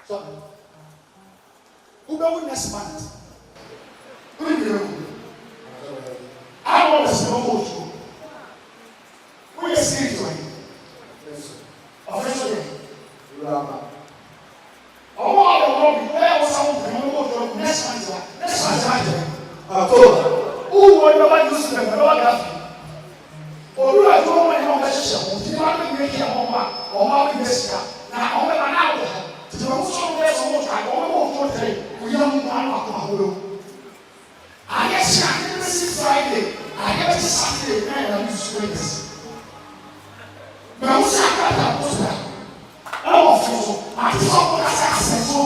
So, who go next month? Who will you? I want to know who you. Who is serious? Officially, you are. Ọwọ́ àwọn ọmọ mi bẹ́ẹ̀ wọ́n sáwọn ọmọ mi wọ́n fọ́ next month October. Who wọ́n yọ wá yóò sì bẹ̀rẹ̀ lọ́wọ́ gàfẹ́. Olúwa ẹ̀jọ́ wọn ni wọ́n bẹ ṣiṣẹ́ wọn tí wọ́n á gbé kí àwọn ọmọ àwọn ìgbé sika na àwọn bẹ́ẹ̀ máa náà wọ̀ tètè wọn sọ wọn bẹ́ẹ̀ sọ wọn fà wọn bẹ́ẹ̀ wọ́n fọ́ tẹ̀lé kò yẹ wọn máa wà kó àwòrán. Ayé ṣe àyẹ̀wò sí Friday àyẹ̀wò sí Saturday náà yẹ lọ́wọ́ ìṣúwé yẹn sí. Bẹ̀rù sí àgbàdo àkóso ɛwɔ fɔlɔ ati sɔ ko kasa asɛnso.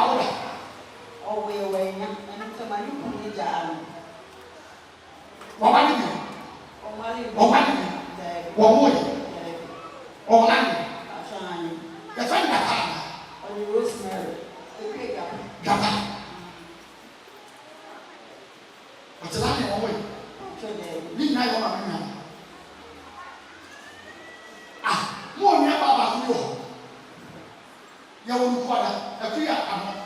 maula. Oh, we away, and to my new job. Wamani. Wamuni. Wamani. The friend that on the rosemary. Okay, Gaba. What's the line away? Midnight on my man. Ah, more never about you. Your father, a clear amount.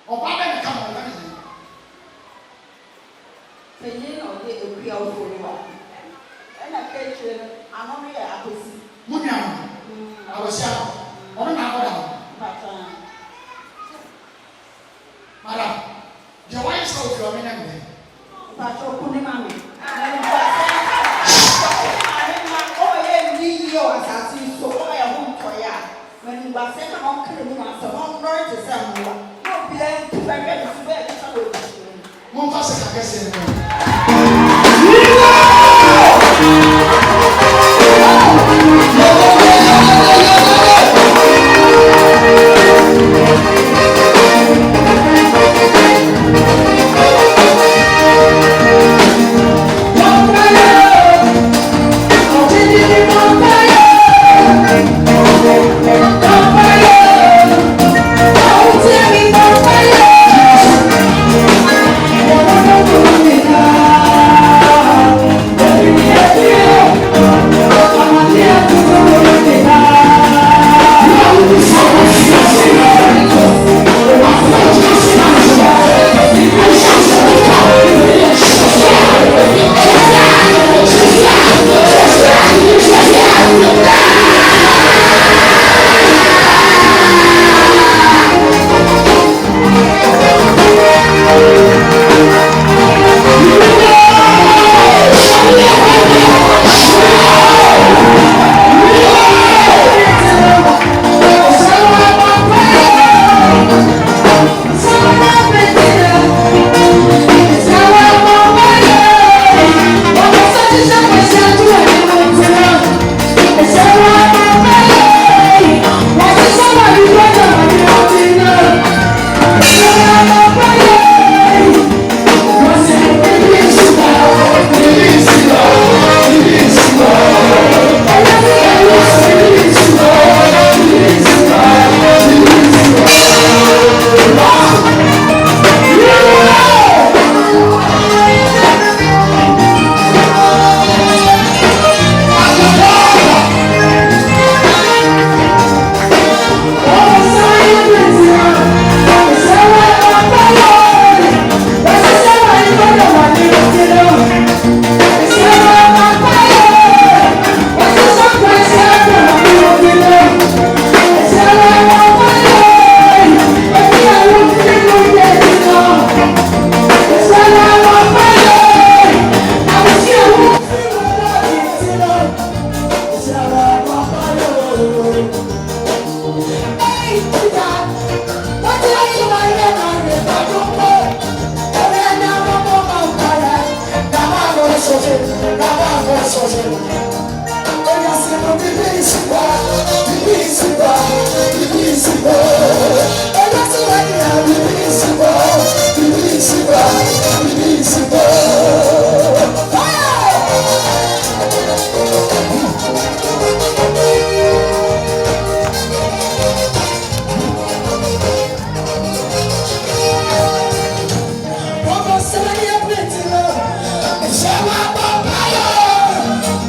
Or Baba come on, that is it. Penny or the real follower. And I catch you, I'm only a pussy. Munyam, I was young. Or not, Madam, your wife's out your men. But you're putting mammy. So I won't for ya. When you were sent on criminals, so I'm going to send you. No, be able to forget to swear this away. One person, I guess.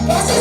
What's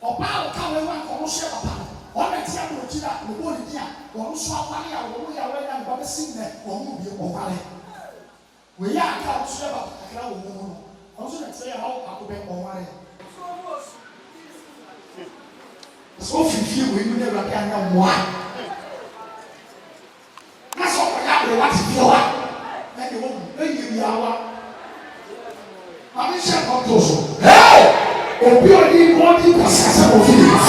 Ọbaa ọka wee wa nkɔmɔ hyɛ papa no ɔna tia no ɔkyi na ɔbɔ ne di a wɔn nso awale a wɔn yɛ awale a wɔn bɛsi nnɛ wɔn mu bi ɔwale wɔyɛ aka a wɔso yɛ papa kakra wɔ mu no wɔn nso na tia yɛ hɔ ako bɛ ɔwale so ofifie wɔ enu na ɛwurade anya mmoa na sɛ ɔkɔyɛ abere wa te fie wa na de wɔn mu ɛyɛ wiawa maame hyɛ nkɔtɔ so obi odi wɔn di kwasasa wɔ fie.